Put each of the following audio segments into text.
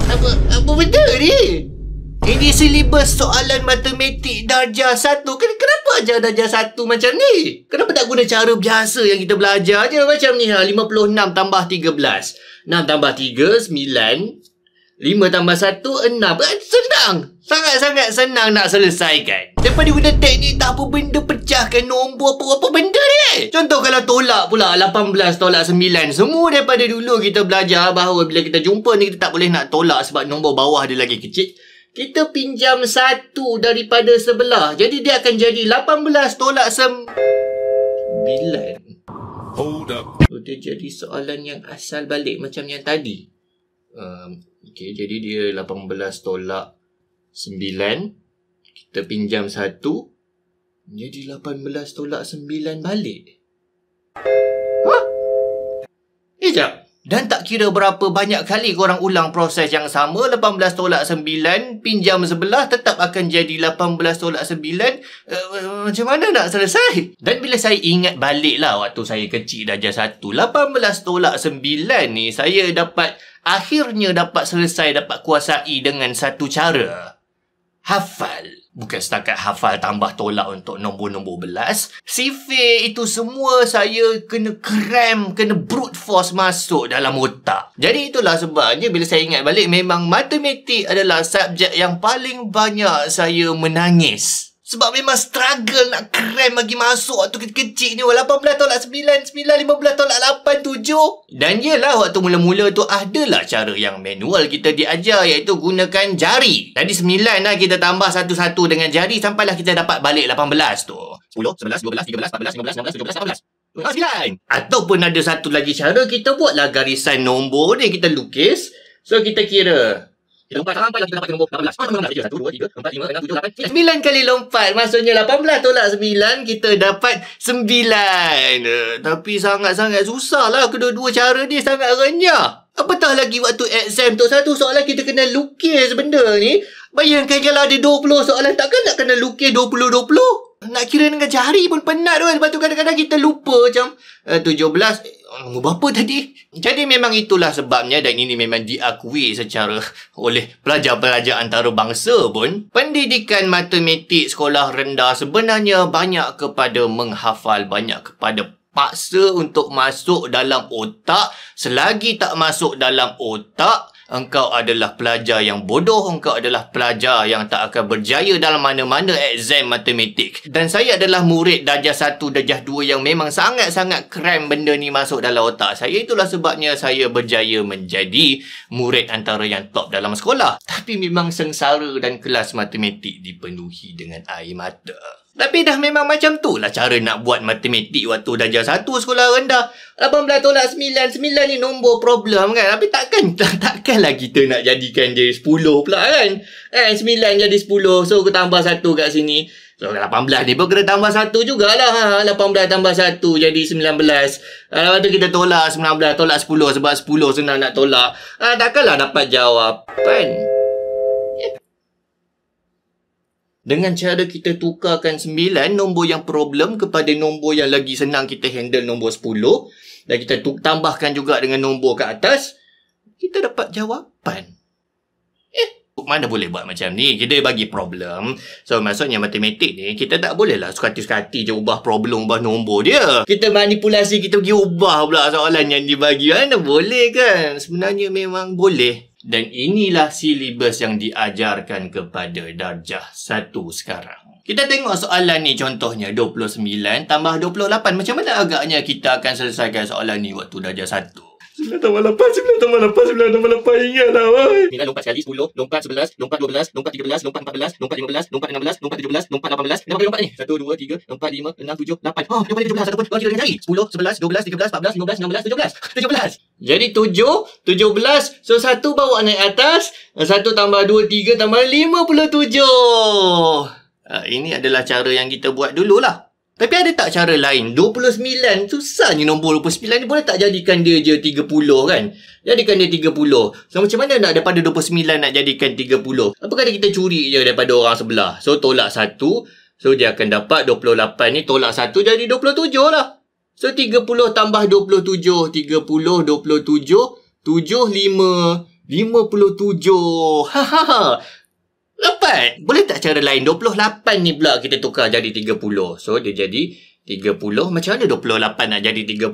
Apa benda ni? Ini silibus soalan matematik darjah 1. Kenapa ajar darjah 1 macam ni? Kenapa tak guna cara biasa yang kita belajar je macam ni? 56 tambah 13. 6 tambah 3, 9. 5 tambah 1, 6. Senang. Sangat-sangat senang nak selesaikan. Daripada guna teknik tak apa benda pecahkan nombor apa benda ni. Contoh kalau tolak pula 18 tolak 9. Semua daripada dulu kita belajar bahawa bila kita jumpa ni kita tak boleh nak tolak sebab nombor bawah dia lagi kecil. Kita pinjam 1 daripada sebelah. Jadi dia akan jadi 18 tolak 9. Hold up. Dia jadi soalan yang asal balik macam yang tadi. Okey, jadi dia 18 tolak 9. Kita pinjam 1. Jadi 18 tolak 9 balik. Sekejap. Dan tak kira berapa banyak kali korang ulang proses yang sama, 18 tolak 9, pinjam sebelah tetap akan jadi 18 tolak 9. Macam mana nak selesai? Dan bila saya ingat balik lah waktu saya kecil darjah 1, 18 tolak 9 ni saya akhirnya dapat selesai, dapat kuasai dengan satu cara. Hafal. Bukan setakat hafal tambah tolak untuk nombor-nombor belas. Sifir itu semua saya kena cram, kena brute force masuk dalam otak. Jadi itulah sebabnya bila saya ingat balik memang matematik adalah subjek yang paling banyak saya menangis. Sebab memang struggle nak cram bagi masuk waktu kecil ni. 18 tolak 9, 15 tolak 8, 7. Dan yelah waktu mula-mula tu adalah cara yang manual kita diajar, iaitu gunakan jari. Tadi 9 lah kita tambah satu-satu dengan jari sampailah kita dapat balik 18 tu. 10, 11, 12, 13, 14, 15, 16, 17, 18. 9. Ataupun ada satu lagi cara, kita buatlah garisan nombor ni, kita lukis. So kita kira. Kita lompat sampai kita dapat nombor 18. 1, 2, 3, 4, 5, 6, 7, 8, 9 kali lompat. Maksudnya 18 tolak 9, kita dapat 9. Tapi sangat-sangat susah lah. Kedua-dua cara ni sangat renyah. Apatah lagi waktu exam tu, satu soalan kita kena lukis benda ni. Bayangkan kalau ada 20 soalan, takkan nak kena lukis 20-20? Nak kira dengan jari pun penat tu. Lepas tu kadang-kadang kita lupa macam 17. Nombor berapa tadi? Jadi memang itulah sebabnya, dan ini memang diakui secara oleh pelajar-pelajar antarabangsa pun, pendidikan matematik sekolah rendah sebenarnya banyak kepada menghafal, banyak kepada paksa untuk masuk dalam otak. Selagi tak masuk dalam otak, engkau adalah pelajar yang bodoh, engkau adalah pelajar yang tak akan berjaya dalam mana-mana exam matematik. Dan saya adalah murid darjah 1, darjah 2 yang memang sangat-sangat cram benda ni masuk dalam otak saya. Itulah sebabnya saya berjaya menjadi murid antara yang top dalam sekolah. Tapi memang sengsara dan kelas matematik dipenuhi dengan air mata. Tapi dah memang macam tu lah cara nak buat matematik waktu darjah 1 sekolah rendah. 18 tolak 9. 9 ni nombor problem kan. Tapi takkanlah kita nak jadikan dia 10 pula kan. 9 jadi 10. So aku tambah 1 kat sini. So 18 ni pun kena tambah 1 jugalah. 18 tambah 1 jadi 19. Lepas tu kita tolak 19 tolak 10 sebab 10 senang nak tolak. Takkanlah dapat jawapan. Dengan cara kita tukarkan 9 nombor yang problem kepada nombor yang lagi senang kita handle, nombor 10. Dan kita tambahkan juga dengan nombor kat atas, kita dapat jawapan. Mana boleh buat macam ni? Kita bagi problem. So maksudnya matematik ni, kita tak bolehlah suka hati je ubah problem, ubah nombor dia. Kita manipulasi, kita pergi ubah pula soalan yang dibagi. Mana boleh kan? Sebenarnya memang boleh. Dan inilah silibus yang diajarkan kepada darjah 1 sekarang. Kita tengok soalan ni contohnya 29 tambah 28. Macam mana agaknya kita akan selesaikan soalan ni waktu darjah 1? 9 tambah 8, 9 tambah 8, 9 tambah 8. Ingatlah, woi. 9 lompat sekali, 10, lompat 11, lompat 12, lompat 13, lompat 14, lompat 15, lompat 16, lompat 17, lompat 18. Berapa kali lompat ni? 1, 2, 3, 4, 5, 6, 7, 8. Oh, dia boleh 17 ataupun kau kira dengan jari. 10, 11, 12, 13, 14, 15, 16, 17. 17. Jadi 7, 17. So 1 bawa naik atas. 1 tambah 2, 3 tambah 57. Ini adalah cara yang kita buat dululah. Tapi ada tak cara lain? 29, susahnya nombor 29 ni, boleh tak jadikan dia je 30 kan? Jadikan dia 30. So macam mana nak daripada 29 nak jadikan 30? Apa kata kita curi je daripada orang sebelah? So tolak 1. So dia akan dapat 28 ni, tolak 1 jadi 27 lah. So 30 tambah 27. 30, 27, 7, 5, 57. Dapat. Boleh tak cara lain? 28 ni pula kita tukar jadi 30. So, dia jadi 30. Macam mana 28 nak jadi 30?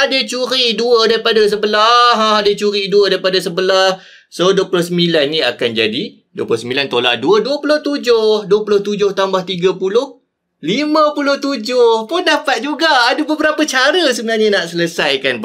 Dia curi 2 daripada sebelah. Dia curi 2 daripada sebelah. So, 29 ni akan jadi 29 tolak 2, 27. 27 tambah 30, 57 pun dapat juga. Ada beberapa cara sebenarnya nak selesaikan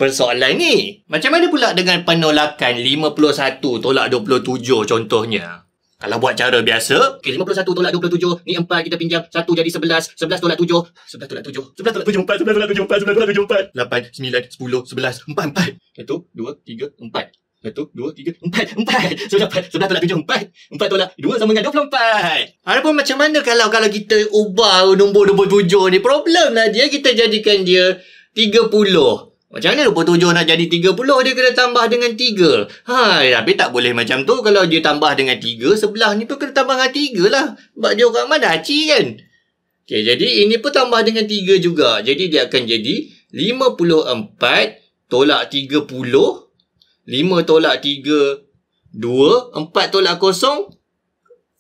persoalan ni. Macam mana pula dengan penolakan 51 tolak 27 contohnya? Kalau buat cara biasa, 51 tolak 27, ni 4 kita pinjam, 1 jadi 11, 11 tolak 7, 11 tolak 7, 11 tolak 7, 4, 11 tolak 7, 4, 11 tolak 7, 4, 8, 9, 10, 11, 4, 4. 1, 2, 3, 4. 1, 2, 3, 4, 4. So dapat 11 tolak 7, 4. 4 tolak 2 sama dengan 24. Adapun macam mana kalau kita ubah nombor 27 ni? Problem lah dia, kita jadikan dia 30. Macam mana 27 nak jadi 30? Dia kena tambah dengan 3. Tapi tak boleh macam tu. Kalau dia tambah dengan 3, sebelah ni pun kena tambah dengan 3 lah. Sebab dia orang Madaci kan. Okay, jadi ini pun tambah dengan 3 juga. Jadi dia akan jadi 54 tolak 30. 5 tolak 3, 2. 4 tolak 0,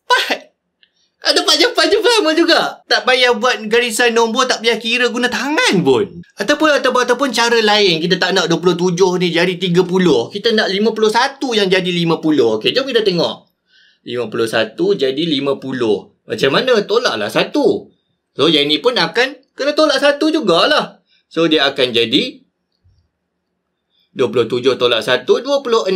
4. Ada panjang sama juga. Tak payah buat garisan nombor, tak payah kira guna tangan pun. Ataupun cara lain, kita tak nak 27 ni jadi 30. Kita nak 51 yang jadi 50. Okey, jom kita tengok. 51 jadi 50. Macam mana? Tolaklah 1. So, yang ni pun akan kena tolak 1 jugalah. So, dia akan jadi 27 tolak 1, 26.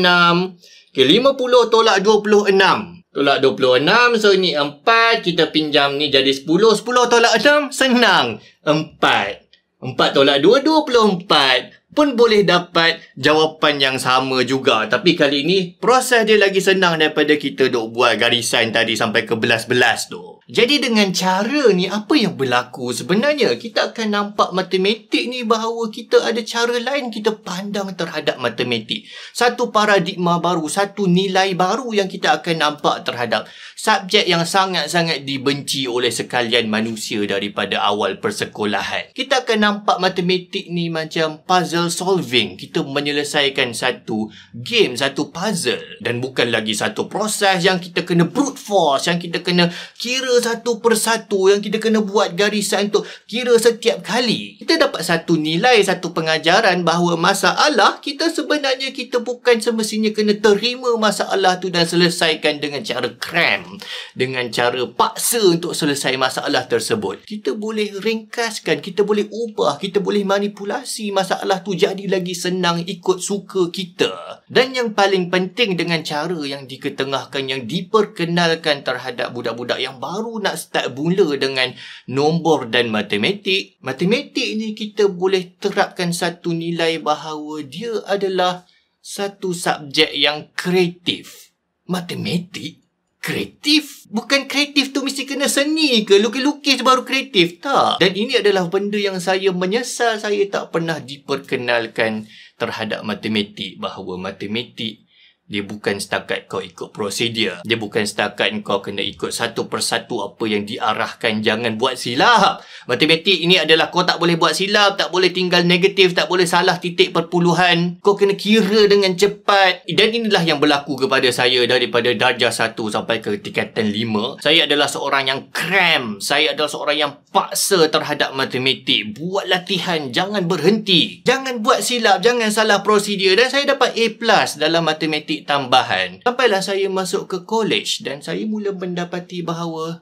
Okey, 50 tolak 26. Tolak 26, so ni 4, kita pinjam ni jadi 10. 10 tolak 6, senang. 4. 4 tolak 2, 24. Pun boleh dapat jawapan yang sama juga. Tapi kali ni, proses dia lagi senang daripada kita duk buat garisan tadi sampai ke belas-belas tu. Jadi dengan cara ni, apa yang berlaku sebenarnya? Kita akan nampak matematik ni bahawa kita ada cara lain kita pandang terhadap matematik. Satu paradigma baru, satu nilai baru yang kita akan nampak terhadap subjek yang sangat-sangat dibenci oleh sekalian manusia daripada awal persekolahan. Kita akan nampak matematik ni macam puzzle solving. Kita menyelesaikan satu game, satu puzzle. Dan bukan lagi satu proses yang kita kena brute force, yang kita kena kira satu persatu, yang kita kena buat garisan untuk kira setiap kali. Kita dapat satu nilai, satu pengajaran bahawa masalah kita sebenarnya kita bukan semestinya kena terima masalah tu dan selesaikan dengan cara cram, dengan cara paksa untuk selesai masalah tersebut. Kita boleh ringkaskan, kita boleh ubah, kita boleh manipulasi masalah tu jadi lagi senang ikut suka kita. Dan yang paling penting dengan cara yang diketengahkan, yang diperkenalkan terhadap budak-budak yang baru nak start mula dengan nombor dan matematik. Matematik ni kita boleh terapkan satu nilai bahawa dia adalah satu subjek yang kreatif. Matematik? Kreatif? Bukan kreatif tu mesti kena seni ke? Lukis-lukis baru kreatif? Tak. Dan ini adalah benda yang saya menyesal saya tak pernah diperkenalkan terhadap matematik. Bahawa matematik dia bukan setakat kau ikut prosedur. Dia bukan setakat kau kena ikut satu persatu apa yang diarahkan. Jangan buat silap. Matematik ini adalah kau tak boleh buat silap, tak boleh tinggal negatif, tak boleh salah titik perpuluhan. Kau kena kira dengan cepat. Dan inilah yang berlaku kepada saya daripada darjah 1 sampai ke tingkatan 5. Saya adalah seorang yang cram. Saya adalah seorang yang paksa terhadap matematik. Buat latihan, jangan berhenti. Jangan buat silap, jangan salah prosedur. Dan saya dapat A+ dalam matematik tambahan. Sampailah saya masuk ke college dan saya mula mendapati bahawa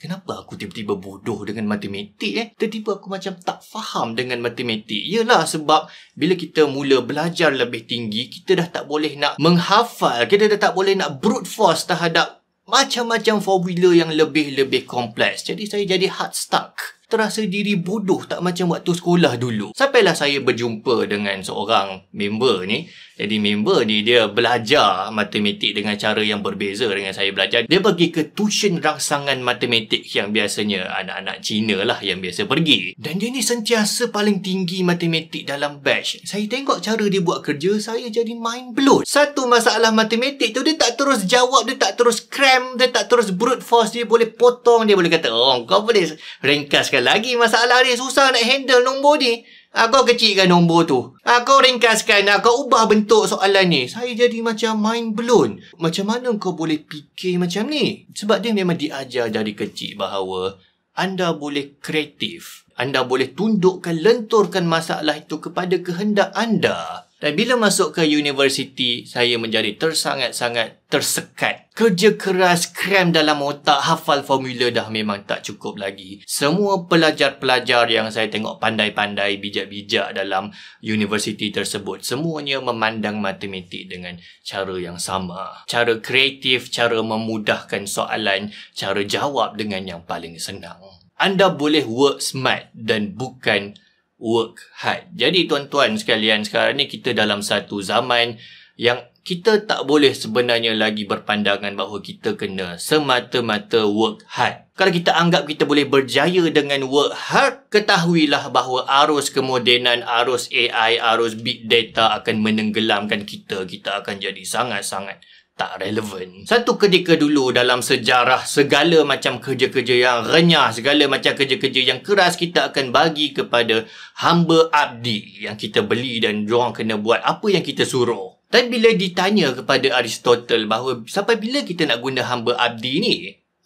kenapa aku tiba-tiba bodoh dengan matematik Tiba-tiba aku macam tak faham dengan matematik. Yalah sebab bila kita mula belajar lebih tinggi, kita dah tak boleh nak menghafal, kita dah tak boleh nak brute force terhadap macam-macam formula yang lebih-lebih kompleks. Jadi saya jadi hard stuck. Terasa diri bodoh tak macam waktu sekolah dulu. Sampailah saya berjumpa dengan seorang member ni. Jadi member ni dia belajar matematik dengan cara yang berbeza dengan saya belajar. Dia pergi ke tuition rangsangan matematik yang biasanya anak-anak Cina lah yang biasa pergi. Dan dia ni sentiasa paling tinggi matematik dalam batch. Saya tengok cara dia buat kerja, saya jadi mind blown. Satu masalah matematik tu dia tak terus jawab, dia tak terus cram, dia tak terus brute force. Dia boleh potong, dia boleh kata, oh kau boleh ringkaskan lagi masalah dia, susah nak handle nombor ni. Kau kecilkan nombor tu. Kau ringkaskan, kau ubah bentuk soalan ni. Saya jadi macam mind blown. Macam mana kau boleh fikir macam ni? Sebab dia memang diajar dari kecil bahawa anda boleh kreatif. Anda boleh tundukkan, lenturkan masalah itu kepada kehendak anda. Dan bila masuk ke universiti, saya menjadi tersangat-sangat tersekat. Kerja keras, krem dalam otak, hafal formula dah memang tak cukup lagi. Semua pelajar-pelajar yang saya tengok pandai-pandai, bijak-bijak dalam universiti tersebut, semuanya memandang matematik dengan cara yang sama. Cara kreatif, cara memudahkan soalan, cara jawab dengan yang paling senang. Anda boleh work smart dan bukan work hard. Jadi tuan-tuan sekalian, sekarang ni kita dalam satu zaman yang kita tak boleh sebenarnya lagi berpandangan bahawa kita kena semata-mata work hard. Kalau kita anggap kita boleh berjaya dengan work hard, ketahuilah bahawa arus kemodenan, arus AI, arus big data akan menenggelamkan kita. Kita akan jadi sangat-sangat tak relevan. Satu ketika dulu dalam sejarah, segala macam kerja-kerja yang renyah, segala macam kerja-kerja yang keras kita akan bagi kepada hamba abdi yang kita beli dan diorang kena buat apa yang kita suruh. Dan bila ditanya kepada Aristotle bahawa sampai bila kita nak guna hamba abdi ni,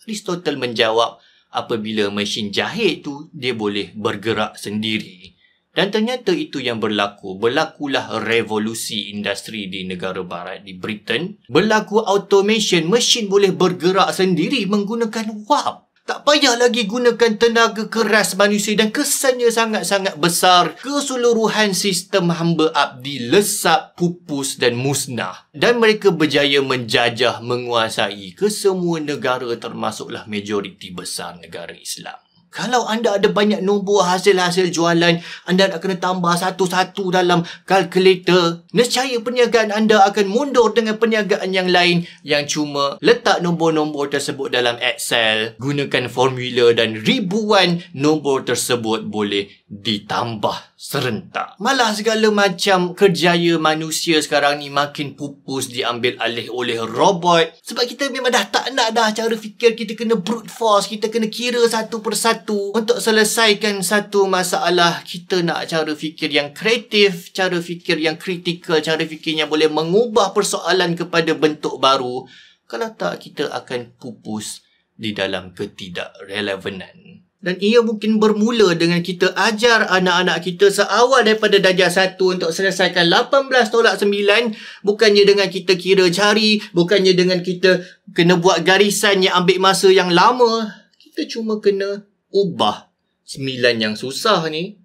Aristotle menjawab apabila mesin jahit tu dia boleh bergerak sendiri. Dan ternyata itu yang berlaku. Berlakulah revolusi industri di negara barat, di Britain. Berlaku automation, mesin boleh bergerak sendiri menggunakan wap. Tak payah lagi gunakan tenaga keras manusia dan kesannya sangat-sangat besar. Keseluruhan sistem hamba abdi lesap, pupus dan musnah. Dan mereka berjaya menjajah, menguasai kesemua negara termasuklah majoriti besar negara Islam. Kalau anda ada banyak nombor hasil-hasil jualan, anda nak kena tambah satu-satu dalam kalkulator. Nescaya perniagaan anda akan mundur dengan perniagaan yang lain yang cuma letak nombor-nombor tersebut dalam Excel, gunakan formula dan ribuan nombor tersebut boleh ditambah serentak. Malah segala macam kerjaya manusia sekarang ni makin pupus diambil alih oleh robot. Sebab kita memang dah tak nak dah cara fikir, kita kena brute force, kita kena kira satu persatu. Untuk selesaikan satu masalah, kita nak cara fikir yang kreatif, cara fikir yang kritikal, cara fikir yang boleh mengubah persoalan kepada bentuk baru. Kalau tak, kita akan pupus di dalam ketidakrelevanan. Dan ia mungkin bermula dengan kita ajar anak-anak kita seawal daripada darjah 1 untuk selesaikan 18 tolak 9. Bukannya dengan kita kira jari, bukannya dengan kita kena buat garisan yang ambil masa yang lama. Kita cuma kena ubah 9 yang susah ni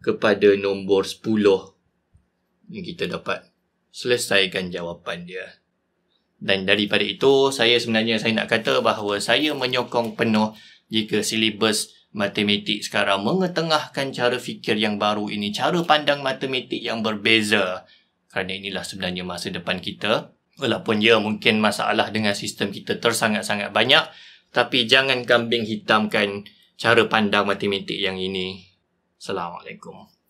kepada nombor 10 yang kita dapat selesaikan jawapan dia. Dan daripada itu, saya nak kata bahawa saya menyokong penuh jika silibus matematik sekarang mengetengahkan cara fikir yang baru ini, cara pandang matematik yang berbeza. Kerana inilah sebenarnya masa depan kita. Walaupun mungkin masalah dengan sistem kita tersangat-sangat banyak, tapi jangan kambing hitamkan cara pandang matematik yang ini. Assalamualaikum.